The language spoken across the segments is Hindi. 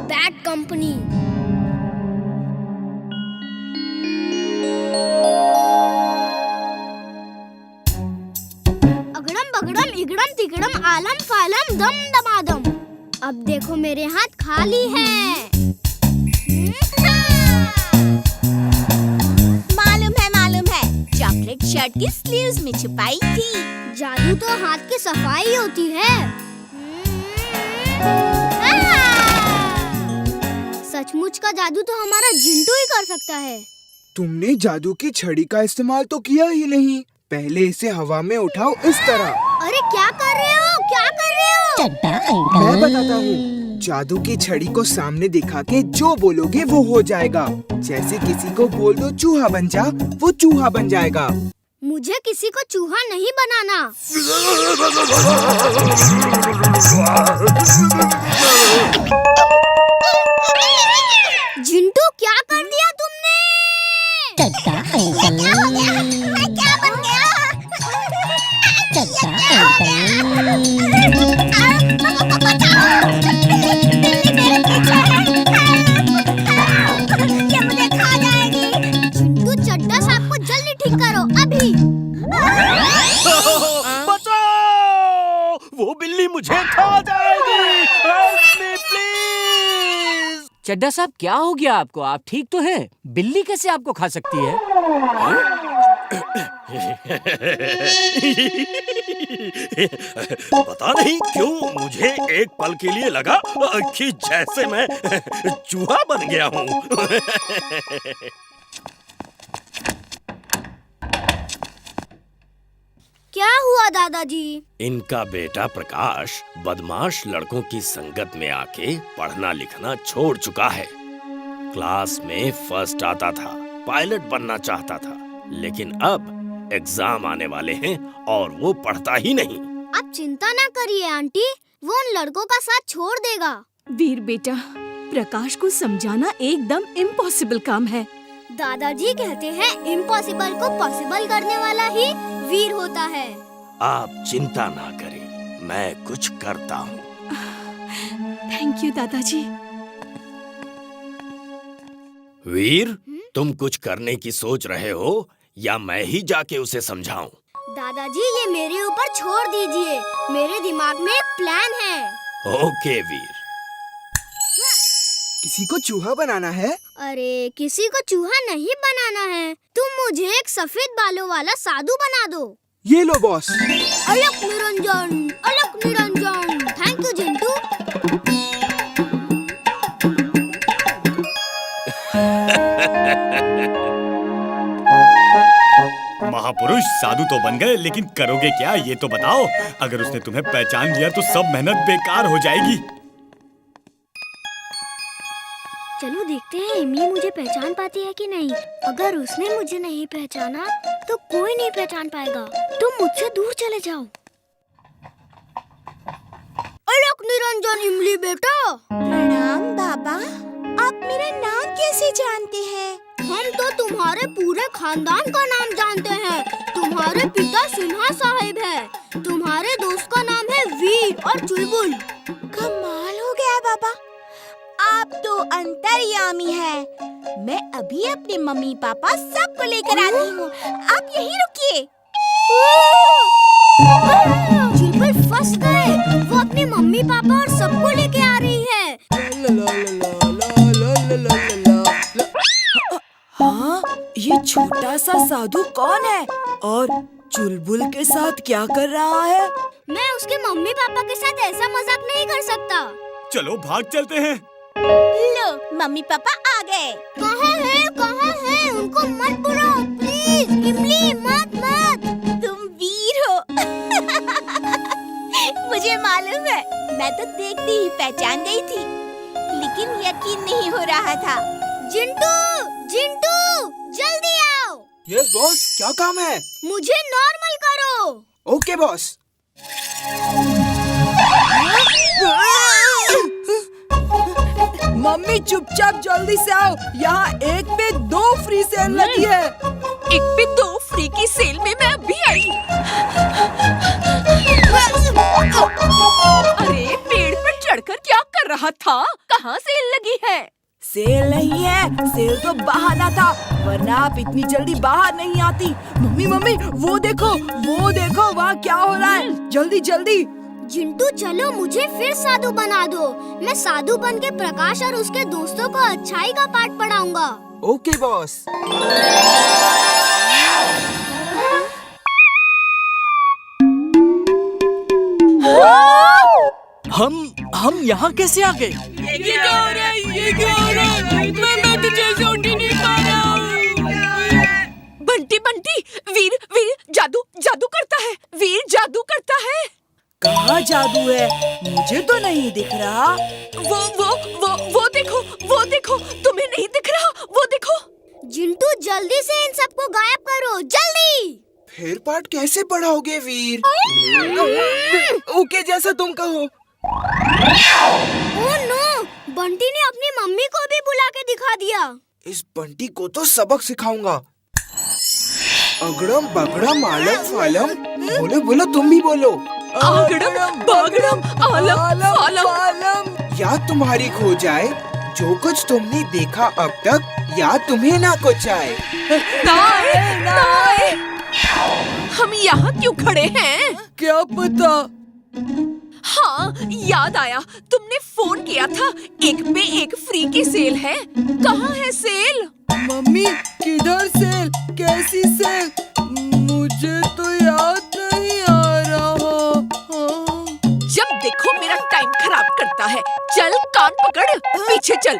Bad company. अगड़म बगड़म इगड़म तिगड़म आलम फालम दम दमादम। अब देखो मेरे हाथ खाली हैं। मालूम है चॉकलेट शर्ट की स्लीव्स में छुपाई थी। जादू तो हाथ की सफाई होती है। सचमुच का जादू तो हमारा जिंटू ही कर सकता है। तुमने जादू की छड़ी का इस्तेमाल तो किया ही नहीं। पहले इसे हवा में उठाओ इस तरह। अरे क्या कर रहे हो, क्या कर रहे हो? मैं बताता हूँ। जादू की छड़ी को सामने दिखा के जो बोलोगे वो हो जाएगा। जैसे किसी को बोल दो चूहा बन जा, वो चूहा बन जाएगा। मुझे किसी को चूहा नहीं बनाना। जिंटू क्या कर दिया तुमने? मैं क्या बन गया? ये मुझे खा जाएगी। जिंटू चड्डा साहब को जल्दी ठीक करो अभी। बचाओ! वो बिल्ली मुझे खा जाएगी। Help me, please! चड्डा साहब क्या हो गया आपको? आप ठीक तो हैं? बिल्ली कैसे आपको खा सकती है? पता नहीं क्यों मुझे एक पल के लिए लगा कि जैसे मैं चूहा बन गया हूँ। क्या हुआ दादाजी? इनका बेटा प्रकाश बदमाश लड़कों की संगत में आके पढ़ना लिखना छोड़ चुका है। क्लास में फर्स्ट आता था, पायलट बनना चाहता था, लेकिन अब एग्जाम आने वाले हैं और वो पढ़ता ही नहीं। आप चिंता ना करिए आंटी, वो उन लड़कों का साथ छोड़ देगा। वीर बेटा, प्रकाश को समझाना एकदम इम्पॉसिबल काम है। दादाजी कहते हैं इम्पॉसिबल को पॉसिबल करने वाला ही वीर होता है। आप चिंता ना करें, मैं कुछ करता हूँ। थैंक यू दादाजी। वीर, तुम कुछ करने की सोच रहे हो या मैं ही जाके उसे समझाऊं? दादाजी ये मेरे ऊपर छोड़ दीजिए, मेरे दिमाग में एक प्लान है। ओके वीर। किसी को चूहा बनाना है? अरे किसी को चूहा नहीं बनाना है, तुम मुझे एक सफेद बालों वाला साधु बना दो। ये लो boss. Alakh Niranjan, Alakh Niranjan. Thank you Jintu. महापुरुष साधु तो बन गए, लेकिन करोगे क्या ये तो बताओ। अगर उसने तुम्हें पहचान लिया तो सब मेहनत बेकार हो जाएगी। चलो देखते हैं इमली मुझे पहचान पाती है कि नहीं। अगर उसने मुझे नहीं पहचाना तो कोई नहीं पहचान पाएगा। तुम मुझसे दूर चले जाओ। अलक निरंजन इमली बेटा। प्रणाम बाबा, आप मेरा नाम कैसे जानते हैं? हम तो तुम्हारे पूरे खानदान का नाम जानते हैं। तुम्हारे पिता सिन्हा साहिब है, तुम्हारे दोस्त का नाम है वीर और चुलबुल। कमाल हो गया बाबा, आप तो अंतर्यामी हैं। मैं अभी अपने मम्मी पापा सबको लेकर आती हूँ, आप यहीं रुकिए। चुलबुल फंस गए, वो अपने मम्मी पापा और सबको लेके आ रही है। हाँ, ये छोटा सा साधु कौन है और चुलबुल के साथ क्या कर रहा है? मैं उसके मम्मी पापा के साथ ऐसा मजाक नहीं कर सकता। चलो भाग चलते हैं। लो, मम्मी पापा आ गए। कहाँ है? उनको मत बुलाओ प्लीज। इमली मत। तुम वीर हो। मुझे मालूम है, मैं तो देखते ही पहचान गई थी, लेकिन यकीन नहीं हो रहा था। जिंटू जल्दी आओ। यस बॉस, क्या काम है? मुझे नॉर्मल करो। Okay boss. मम्मी चुपचाप जल्दी से आओ, यहाँ 1 पे 2 फ्री सेल लगी है। 1 पे 2 फ्री की सेल में मैं अभी आई। हाँ, कहाँ सेल लगी है? सेल नहीं है, सेल तो बहाना था, वरना आप इतनी जल्दी बाहर नहीं आती। मम्मी मम्मी वो देखो वहाँ क्या हो रहा है, जल्दी जल्दी। जिंटू चलो मुझे फिर साधु बना दो। मैं साधु बन के प्रकाश और उसके दोस्तों को अच्छाई का पाठ पढ़ाऊंगा। Okay boss. हम यहाँ कैसे आ गए? ये क्या हो रहा है? मैं तो जैसे उठ ही नहीं पा रहा हूँ। बंटी, वीर जादू करता है। वीर जादू करता है। कहाँ जादू है? मुझे तो नहीं दिख रहा। वो देखो, तुम्हें नहीं दिख रहा? वो देखो। जिंटू जल्दी से इन सबको गायब करो, जल्दी। फिर पाठ कैसे पढ़ाओगे वीर? ओके जैसा तुम कहो। ओह नो, बंटी ने अपनी मम्मी को भी बुला के दिखा दिया। इस बंटी को तो सबक सिखाऊंगा। अगड़म बगड़म आलम फालम। बोलो तुम भी बोलो। आगड़म बागड़म आलम फालम। याद तुम्हारी खो जाए, जो कुछ तुमने देखा अब तक याद तुम्हें ना कुछ आए। नाए। हम यहाँ क्यों खड़े हैं? क्या पता। हाँ, याद आया, तुमने फोन किया था, एक पे एक फ्री की सेल है। कहाँ है सेल? मम्मी किधर सेल? कैसी सेल? मुझे तो याद नहीं आ रहा। जब देखो मेरा टाइम खराब करता है। चल कान पकड़, पीछे चल।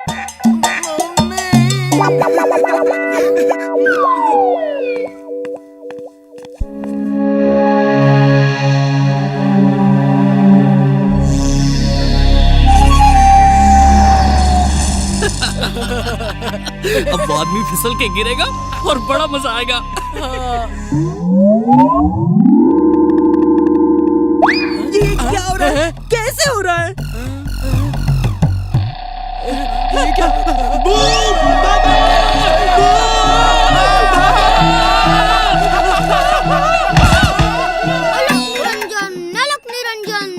अब वो आदमी फिसल के गिरेगा और बड़ा मजा आएगा। ये क्या हो रहा है? कैसे हो रहा है? ये क्या? नलक निरंजन।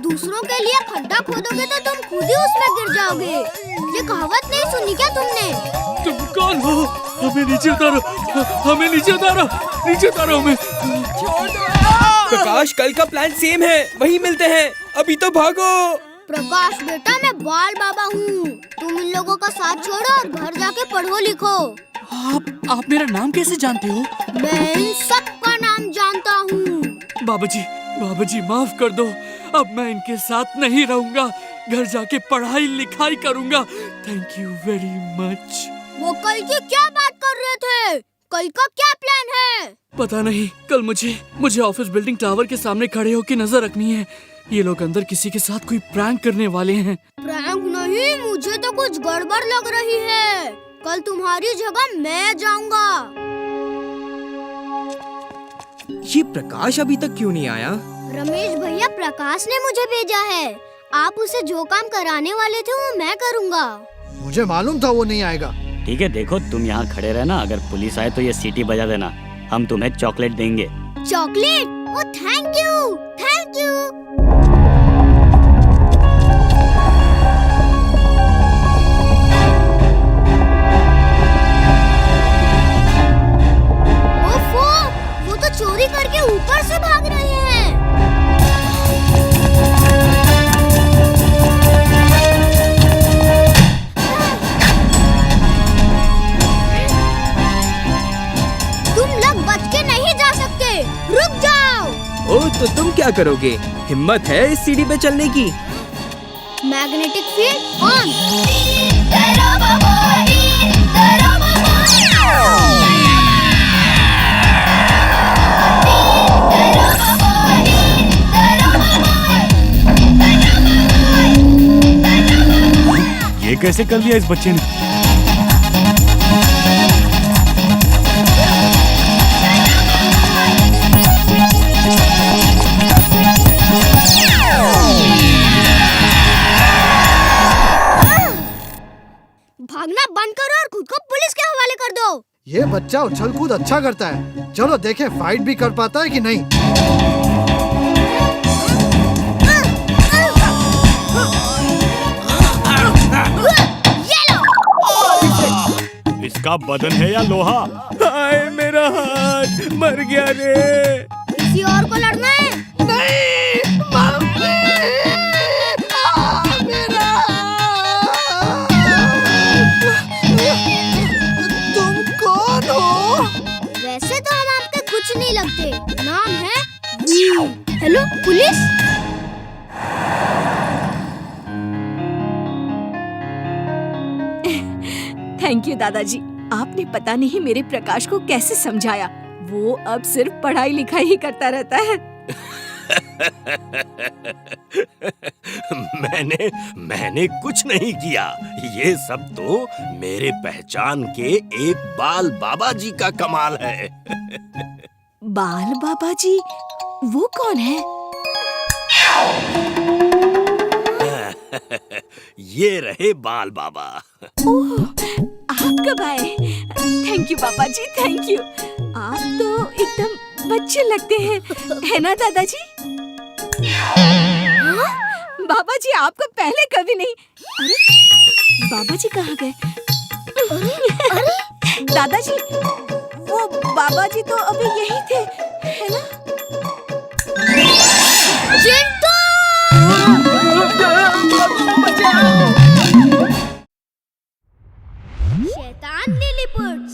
दूसरों के लिए खड्डा खोदोगे तो तुम खुद ही उसमें गिर जाओगे। ये कहावत नहीं सुनी क्या तुमने? तुम कौन हो? हमें नीचे उतारो, हमें। प्रकाश कल का प्लान सेम है, वहीं मिलते हैं। अभी तो भागो। प्रकाश बेटा, मैं बाल बाबा हूँ। तुम इन लोगों का साथ छोड़ो और घर जाके पढ़ो लिखो। आप मेरा नाम कैसे जानते हो? मैं इन सबका नाम जानता हूँ। बाबा जी माफ कर दो। अब मैं इनके साथ नहीं रहूंगा। घर जाके पढ़ाई लिखाई करूंगा। Thank you very much. वो कल की क्या बात कर रहे थे? कल का क्या प्लान है? पता नहीं। कल मुझे ऑफिस बिल्डिंग टावर के सामने खड़े होकर नजर रखनी है। ये लोग अंदर किसी के साथ कोई प्रैंक करने वाले हैं। प्रैंक नहीं, मुझे तो कुछ गड़बड़ लग रही है। कल तुम्हारी जगह मैं जाऊंगा। ये प्रकाश अभी तक क्यों नहीं आया? रमेश भैया, प्रकाश ने मुझे भेजा है। आप उसे जो काम कराने वाले थे वो मैं करूंगा। मुझे मालूम था वो नहीं आएगा। ठीक है, देखो तुम यहाँ खड़े रहना। अगर पुलिस आए तो ये सीटी बजा देना। हम तुम्हें चॉकलेट देंगे। चॉकलेट? Oh thank you. ओफो, वो तो चोरी करके ऊपर से भाग रहे हैं। रुक जाओ। ओ तो तुम क्या करोगे? हिम्मत है इस सीढ़ी पे चलने की? Magnetic field on. ये कैसे कर लिया इस बच्चे ने? भागना बंद करो और खुद को पुलिस के हवाले कर दो। ये बच्चा उछल कूद अच्छा करता है। चलो देखें फाइट भी कर पाता है कि नहीं। का बदन है या लोहा? हाय मेरा हाथ मर गया रे। किसी और को लड़ना है? नहीं मम्मी, मेरा तुम कौन हो? वैसे तो हम आपके कुछ नहीं लगते। नाम है Veer. Hello police. Thank you दादाजी, आपने पता नहीं मेरे प्रकाश को कैसे समझाया। वो अब सिर्फ पढ़ाई लिखाई ही करता रहता है। मैंने कुछ नहीं किया। ये सब तो मेरे पहचान के एक बाल बाबा जी का कमाल है। बाल बाबा जी, वो कौन है? ये रहे बाल बाबा। ओह, आप कब आए? थैंक यू बाबा जी, थैंक यू। आप तो एकदम बच्चे लगते हैं, है ना दादाजी? हाँ? बाबा जी आपको पहले कभी नहीं। अरे बाबा जी कहाँ गए? अरे दादाजी, वो बाबा जी तो अभी यही थे, है ना? चिंटू! शैतान लिलीपुट्स।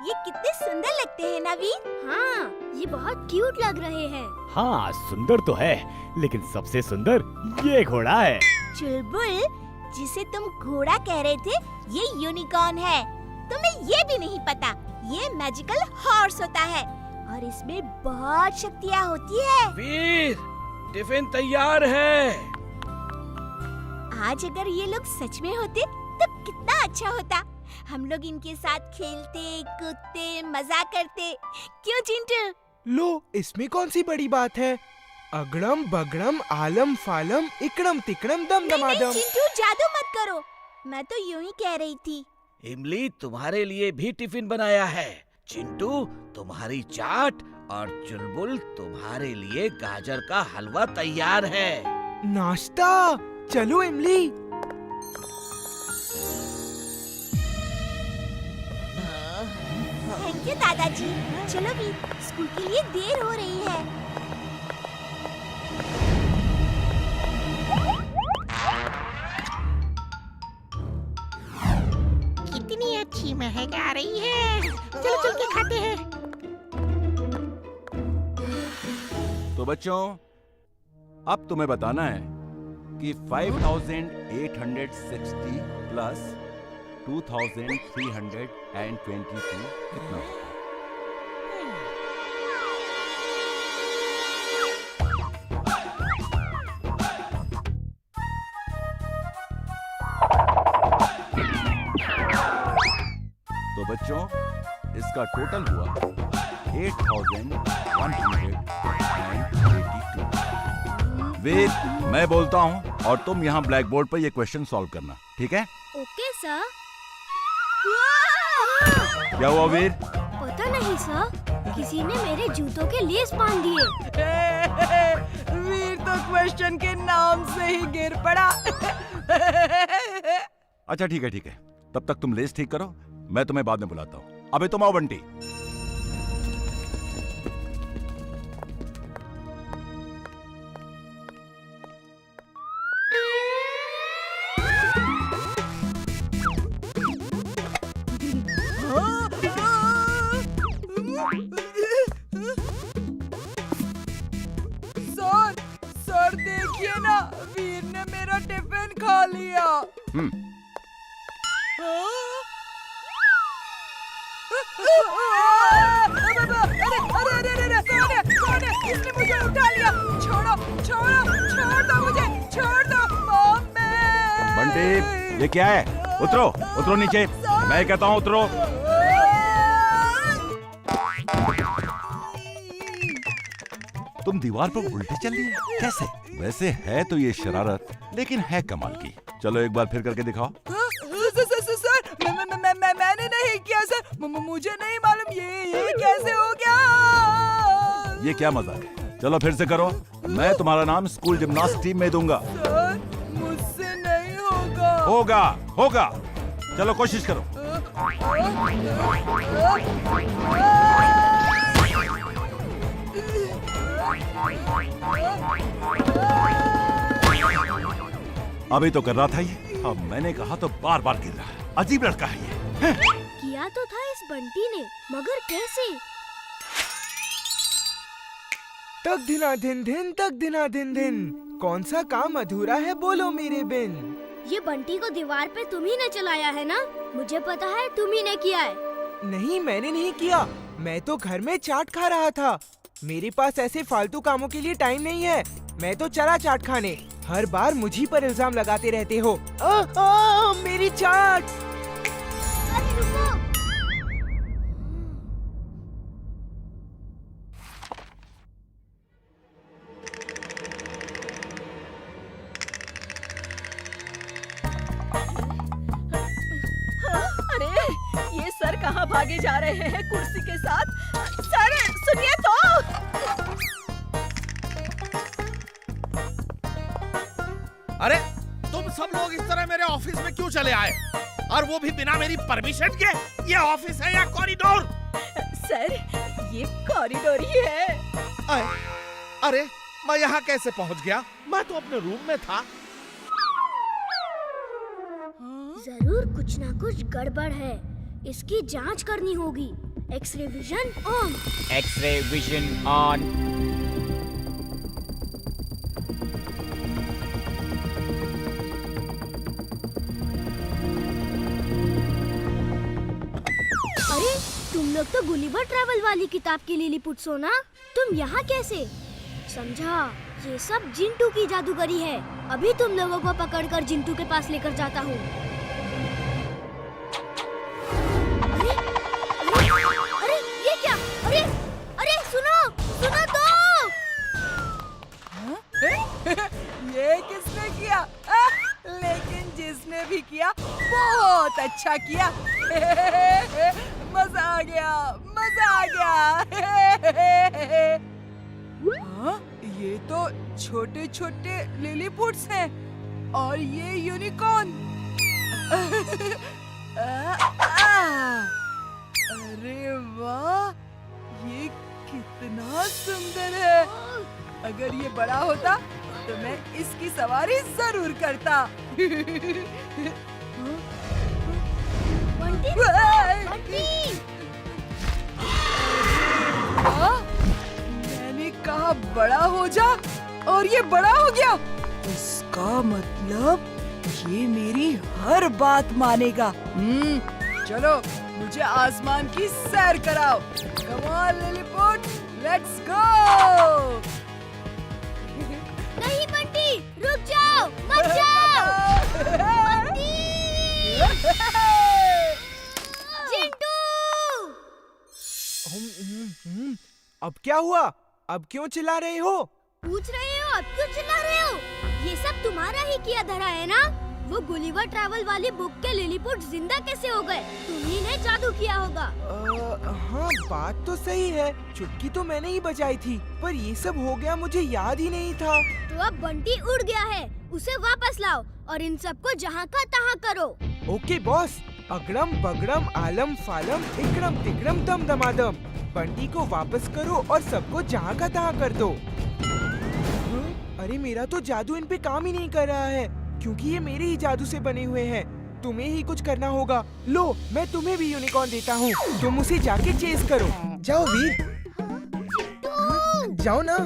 ये कितने सुंदर लगते हैं ना वीर? हाँ, ये बहुत क्यूट लग रहे हैं। हाँ सुंदर तो है, लेकिन सबसे सुंदर ये घोड़ा है। चुलबुल, जिसे तुम घोड़ा कह रहे थे, ये यूनिकॉर्न है। तुम्हें ये भी नहीं पता, ये मैजिकल हॉर्स होता है और इसमें बहुत शक्तियाँ होती है। वीर, टिफिन तैयार है। आज अगर ये लोग सच में होते तो कितना अच्छा होता। हम लोग इनके साथ खेलते, कूदते, मजा करते। क्यों चिंटू? लो, इसमें कौन सी बड़ी बात है? अगड़म बगड़म आलम फालम इकड़म तिकड़म दम नहीं, दमादम। चिंटू जादू मत करो, मैं तो यूं ही कह रही थी। इमली तुम्हारे लिए भी टिफिन बनाया है। चिंटू तुम्हारी चाट और चुलबुल तुम्हारे लिए गाजर का हलवा तैयार है। नाश्ता। चलो इमली। थैंक यू दादाजी। चलो भी, स्कूल के लिए देर हो रही है। कितनी अच्छी महक आ रही है। चलो चल के खाते हैं। तो बच्चों, अब तुम्हें बताना है कि 5860 प्लस 2322 कितना होता है? तो बच्चों, इसका टोटल हुआ 8182। वेद, मैं बोलता हूँ और तुम यहाँ ब्लैक बोर्ड पर ये क्वेश्चन सॉल्व करना, ठीक है? Okay sir. क्या हुआ वीर? पता नहीं सर, किसी ने मेरे जूतों के लेस बांध दिए। वीर तो क्वेश्चन के नाम से ही गिर पड़ा। अच्छा ठीक है, तब तक तुम लेस ठीक करो, मैं तुम्हें बाद में बुलाता हूँ। अबे तुम आओ बंटी। सर देखिए ना, वीर ने मेरा टिफिन खा लिया। अरे, इसने मुझे उठा लिया। छोड़ दो मुझे, छोड़ दो। मम्मी। बंटी, ये क्या है? उतरो नीचे, मैं कहता हूँ उतरो। तुम दीवार पर उल्टे चल रही है, कैसे? वैसे है तो ये शरारत, लेकिन है कमाल की। चलो एक बार फिर करके दिखाओ। सर, मैंने नहीं किया सर, मुझे नहीं मालूम ये कैसे हो गया। ये क्या मजाक है? चलो फिर से करो, मैं तुम्हारा नाम स्कूल जिम्नास्ट टीम में दूंगा। सर, मुझसे नहीं होगा। होगा होगा, चलो कोशिश करो। अभी तो कर रहा था ये, अब मैंने कहा तो बार बार गिर रहा है। अजीब लड़का है ये। किया तो था इस बंटी ने, मगर कैसे? तक दिना दिन दिन, तक दिना दिन दिन, कौन सा काम अधूरा है बोलो मेरे बिन। ये बंटी को दीवार पे तुम ही ने चलाया है ना? मुझे पता है तुम ही ने किया है। नहीं, मैंने नहीं किया, मैं तो घर में चाट खा रहा था। मेरे पास ऐसे फालतू कामों के लिए टाइम नहीं है। मैं तो चला चाट खाने, हर बार मुझी पर इल्जाम लगाते रहते हो। मेरी चाट। अरे रुको। अरे ये सर कहाँ भागे जा रहे हैं कुर्सी के साथ? सर सुनिए तो। अरे तुम सब लोग इस तरह मेरे ऑफिस में क्यों चले आए, और वो भी बिना मेरी परमिशन के? ये ऑफिस है या कॉरिडोर? सर ये कॉरिडोर ही है। अरे मैं यहाँ कैसे पहुँच गया? मैं तो अपने रूम में था। जरूर कुछ ना कुछ गड़बड़ है, इसकी जांच करनी होगी। X-ray vision on. X-ray vision on. अरे तुम लोग तो गुलिवर ट्रैवल वाली किताब की लिलीपुट हो ना? तुम यहाँ कैसे? समझा, ये सब जिंटू की जादूगरी है। अभी तुम लोगों को पकड़कर जिंटू के पास लेकर जाता हूँ। अरे ये क्या? अरे अरे सुनो सुनो तो। ये किसने किया? लेकिन जिसने भी किया बहुत अच्छा किया। मजा आ गया, मजा आ गया। हाँ, ये तो छोटे छोटे लिलीपुट्स हैं और ये यूनिकॉर्न। अरे वाह, ये कितना सुंदर है। अगर ये बड़ा होता तो मैं इसकी सवारी जरूर करता। बंटी, बंटी। मैंने कहा बड़ा हो जा और ये बड़ा हो गया। इसका मतलब ये मेरी हर बात मानेगा। चलो मुझे आसमान की सैर कराओ। Come on Lilliput, let's go. नहीं बंटी, रुक जाओ, मत जाओ। बंटी! जिंटू! अब क्या हुआ? अब क्यों चिल्ला रहे हो? पूछ रहे हो अब क्यों चिल्ला रहे हो? ये सब तुम्हारा ही किया धरा है ना? वो गुलिवर ट्रैवल वाली बुक के लिलीपुट जिंदा कैसे हो गए? तुम्ही ने जादू किया होगा। हाँ, बात तो सही है। चुटकी तो मैंने ही बजाई थी, पर ये सब हो गया मुझे याद ही नहीं था। तो अब बंटी उड़ गया है, उसे वापस लाओ और इन सबको जहाँ का तहाँ करो। Okay boss. अगड़म बगड़म आलम फालम इकड़म तिकड़म दम दमादम। बंटी को वापस करो और सबको जहाँ का तहाँ कर दो। अरे मेरा तो जादू इन पे काम ही नहीं कर रहा है, क्योंकि ये मेरे ही जादू से बने हुए हैं। तुम्हें ही कुछ करना होगा। लो, मैं तुम्हें भी यूनिकॉर्न देता हूँ, तुम उसे जाके चेस करो। जाओ वीर, जाओ ना।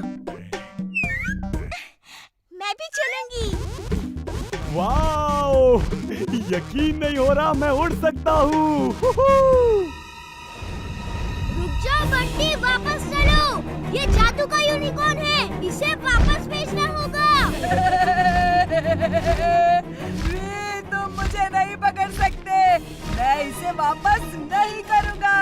मैं भी चलूंगी। वाओ, यकीन नहीं हो रहा मैं उड़ सकता हूँ। रुक जाओ बंटी, वापस चलो। ये जादू का यूनिकॉर्न है, इसे वापस भेजना होगा। वे तुम मुझे नहीं पकड़ सकते, मैं इसे वापस नहीं करूँगा।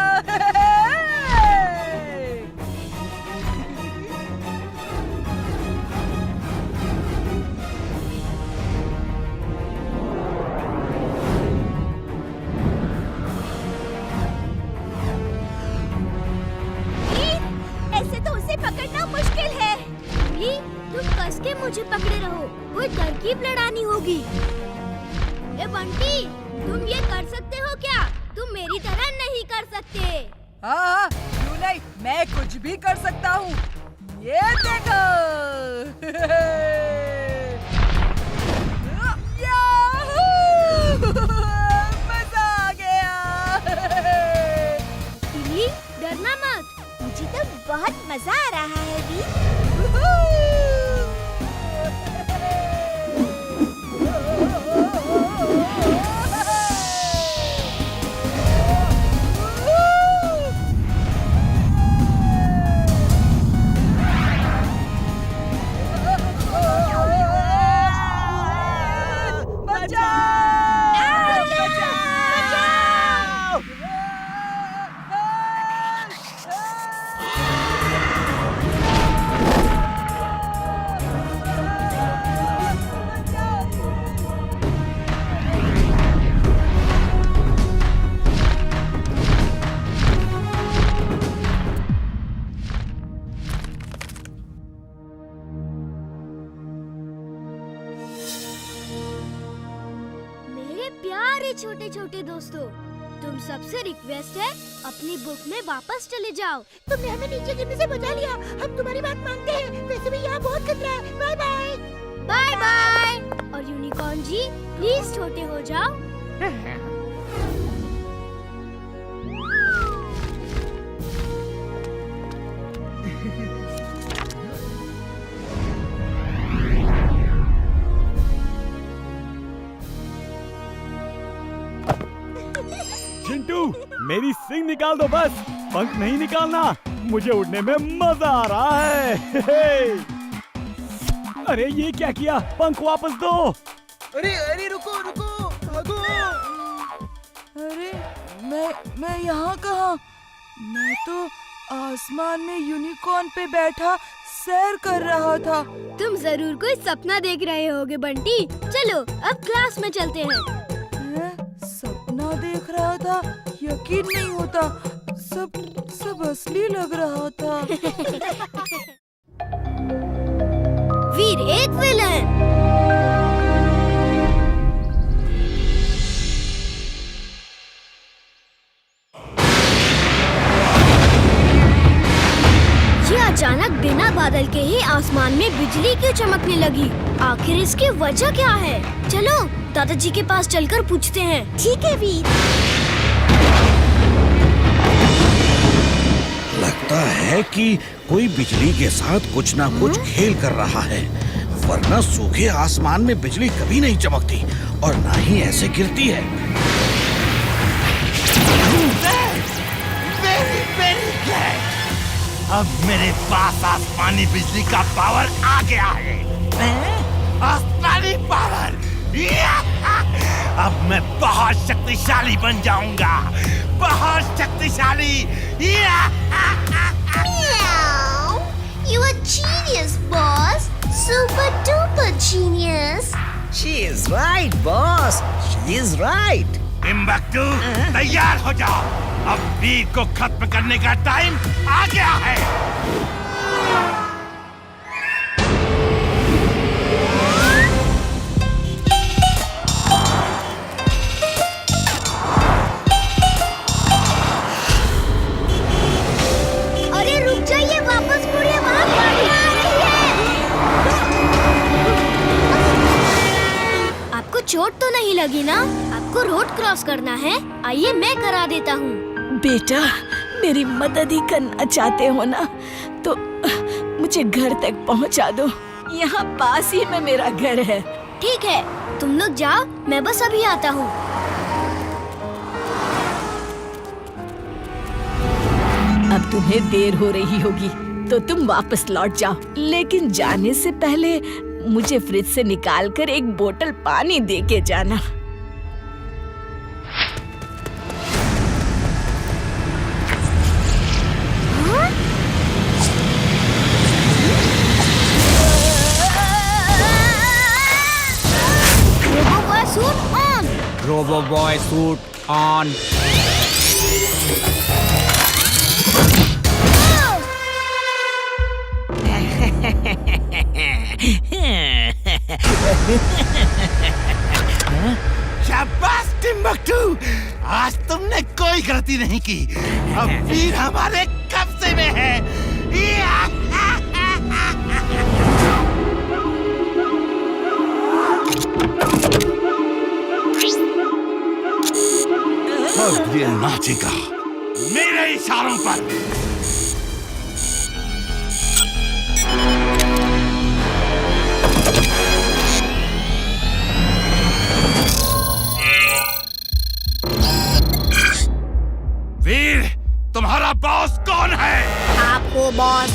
ऐसे तो उसे पकड़ना मुश्किल है। तुम कस के मुझे पकड़े रहो, कोई तरकीब लड़ानी होगी। ए बंटी, तुम ये कर सकते हो क्या? तुम मेरी तरह नहीं कर सकते। हाँ, क्यों नहीं, मैं कुछ भी कर सकता हूँ। ये देखो। याहू! मजा आ गया। टिल्ली, डरना मत। मुझे तो बहुत मजा आ रहा है वीर। प्यारे छोटे छोटे दोस्तों, तुम सबसे रिक्वेस्ट है अपनी बुक में वापस चले जाओ। तुमने हमें नीचे गिरने से बचा लिया। हम तुम्हारी बात मानते हैं। वैसे भी यहाँ बहुत खतरा है। Bye bye. Bye bye. और यूनिकॉर्न जी, प्लीज छोटे हो जाओ। चिंटू, मेरी सींग निकाल दो बस, पंख नहीं निकालना। मुझे उड़ने में मजा आ रहा है। अरे ये क्या किया? पंख वापस दो। अरे अरे रुको रुको, भागो। अरे मैं यहाँ कहाँ? मैं तो आसमान में यूनिकॉर्न पे बैठा सैर कर रहा था। तुम जरूर कोई सपना देख रहे होगे बंटी। चलो अब क्लास में चलते हैं। सपना देख रहा था, यकीन नहीं होता। सब असली लग रहा था। वीर एक विलन। ये अचानक बिना बादल के ही आसमान में बिजली क्यों चमकने लगी? आखिर इसकी वजह क्या है? चलो दादाजी के पास चलकर पूछते हैं। ठीक है वीर। लगता है कि कोई बिजली के साथ कुछ ना कुछ खेल कर रहा है, वरना सूखे आसमान में बिजली कभी नहीं चमकती और ना ही ऐसे गिरती है। अब मेरे पास आसमानी बिजली का पावर आ गया है। आसमानी पावर। अब मैं बहुत शक्तिशाली बन जाऊंगा, बहुत शक्तिशाली। You a genius, boss. Super duper genius. She is right, boss. She is right. Timbuktu, तैयार हो जाओ। अब वीर को खत्म करने का टाइम आ गया है। अरे रुक जाइए, वापस मुड़िए, वहाँ गाड़ी आ रही है। आपको चोट तो नहीं लगी ना? आपको रोड क्रॉस करना है, आइए मैं करा देता हूँ। बेटा, मेरी मदद ही करना चाहते हो ना, तो मुझे घर तक पहुंचा दो। यहाँ पास ही में मेरा घर है। ठीक है, तुम लोग जाओ, मैं बस अभी आता हूँ। अब तुम्हें देर हो रही होगी, तो तुम वापस लौट जाओ। लेकिन जाने से पहले मुझे फ्रिज से निकालकर एक बोतल पानी दे के जाना। Robo boy suit on. गलती नहीं की। अब वीर हमारे कब्जे में है। अब ये नाचेगा मेरे इशारों पर। वीर, तुम्हारा बॉस कौन है? आपको बॉस।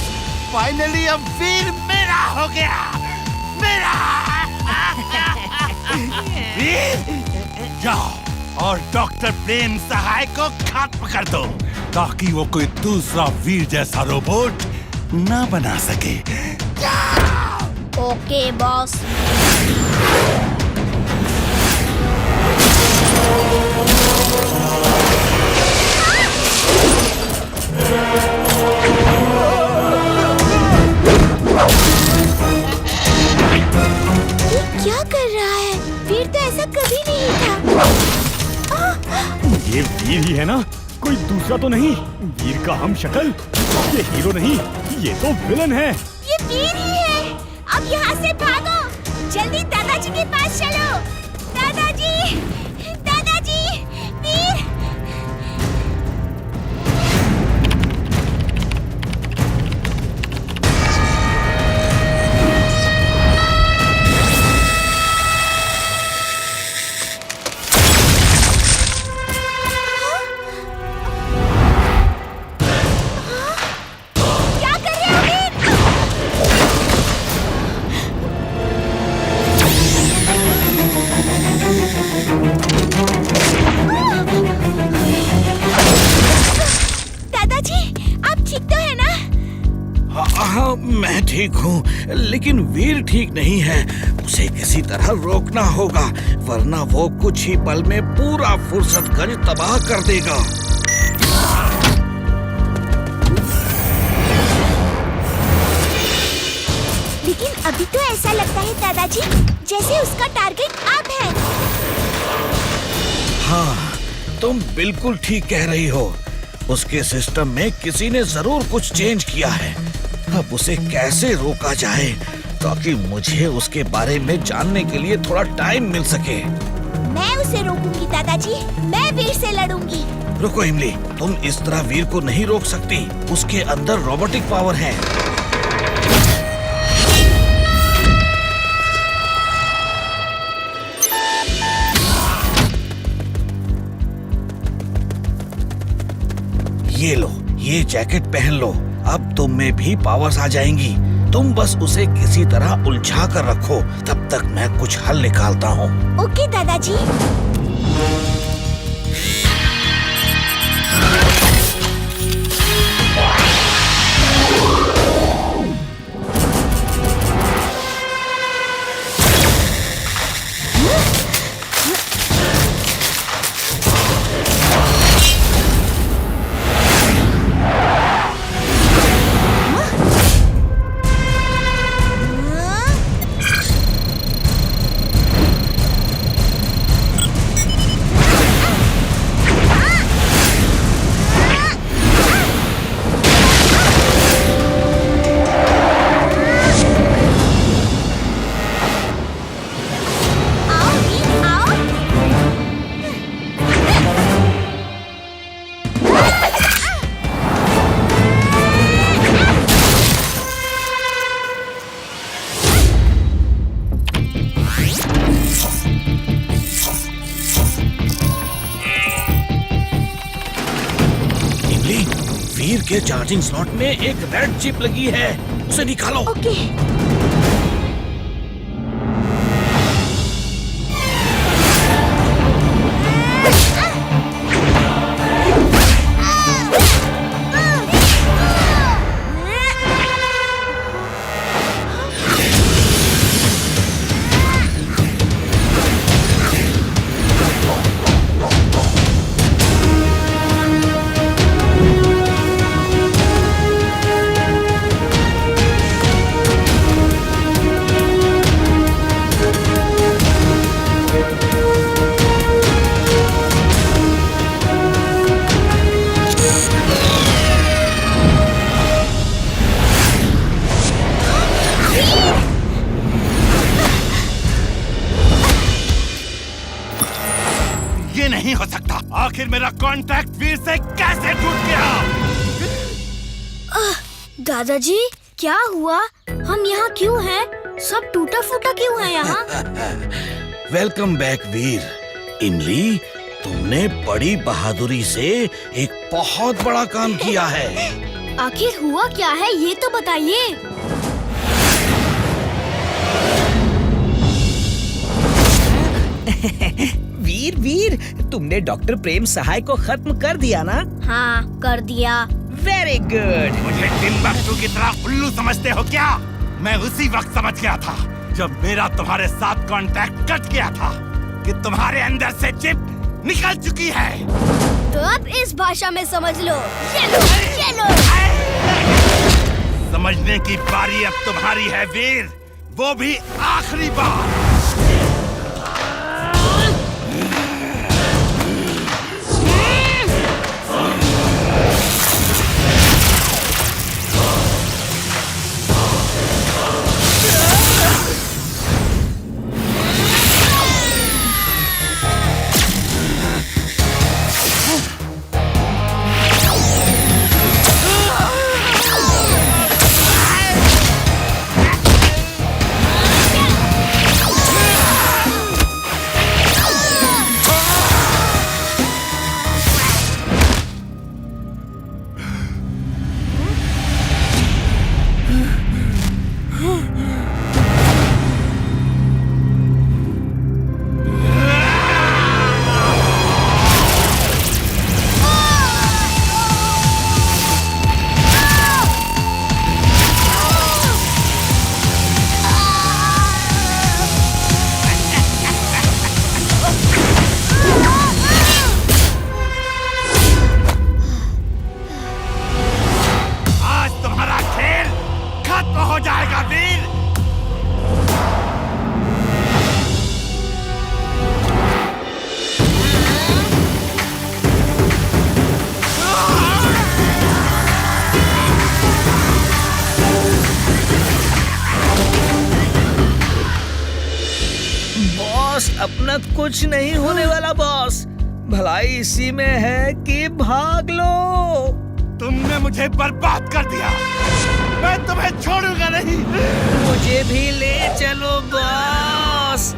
फाइनली अब वीर मेरा हो गया, मेरा। वीर, जाओ और डॉक्टर प्रेम सहाय को खत्म कर दो, ताकि वो कोई दूसरा वीर जैसा रोबोट ना बना सके। Okay boss. क्या कर रहा है? वीर तो ऐसा कभी नहीं था। ये वीर ही है ना? कोई दूसरा तो नहीं? वीर का हम शक्ल? ये हीरो नहीं, ये तो विलन है। ये वीर ही है। अब यहाँ से भागो, जल्दी दादाजी के पास चलो। दादाजी, दादाजी, वीर। मैं ठीक हूँ, लेकिन वीर ठीक नहीं है। उसे किसी तरह रोकना होगा, वरना वो कुछ ही पल में पूरा फुर्सतगंज तबाह कर देगा। लेकिन अभी तो ऐसा लगता है दादाजी, जैसे उसका टारगेट आप हैं। हाँ, तुम बिल्कुल ठीक कह रही हो। उसके सिस्टम में किसी ने जरूर कुछ चेंज किया है। अब उसे कैसे रोका जाए, ताकि मुझे उसके बारे में जानने के लिए थोड़ा टाइम मिल सके। मैं उसे रोकूंगी दादाजी, मैं वीर से लड़ूंगी। रुको इमली, तुम इस तरह वीर को नहीं रोक सकती। उसके अंदर रोबोटिक पावर है। ये लो, ये जैकेट पहन लो। अब तुम में भी पावर्स आ जाएंगी। तुम बस उसे किसी तरह उलझा कर रखो, तब तक मैं कुछ हल निकालता हूँ। ओके दादाजी। वीर के चार्जिंग स्लॉट में एक रेड चिप लगी है, उसे निकालो। ओके। नहीं हो सकता। आखिर मेरा कांटेक्ट वीर से कैसे टूट गया? दादाजी क्या हुआ? हम यहाँ क्यों हैं? सब टूटा फूटा क्यों है यहाँ? वेलकम बैक वीर। इमली, तुमने बड़ी बहादुरी से एक बहुत बड़ा काम किया है। आखिर हुआ क्या है ये तो बताइए। वीर वीर, तुमने डॉक्टर प्रेम सहाय को खत्म कर दिया ना? हाँ कर दिया। Very good. मुझे टिम्बक्टू की तरह उल्लू समझते हो क्या? मैं उसी वक्त समझ गया था जब मेरा तुम्हारे साथ कांटेक्ट कट गया था कि तुम्हारे अंदर से चिप निकल चुकी है। तो अब इस भाषा में समझ लो। ये लो, ये लो। समझने की बारी अब तुम्हारी है वीर, वो भी आखिरी बार। हो जाएगा वीर। बॉस, अपना कुछ नहीं होने वाला बॉस। भलाई इसी में है कि भाग लो। तुमने मुझे बर्बाद कर दिया, मैं तुम्हें छोड़ूंगा नहीं। मुझे भी ले चलो बॉस।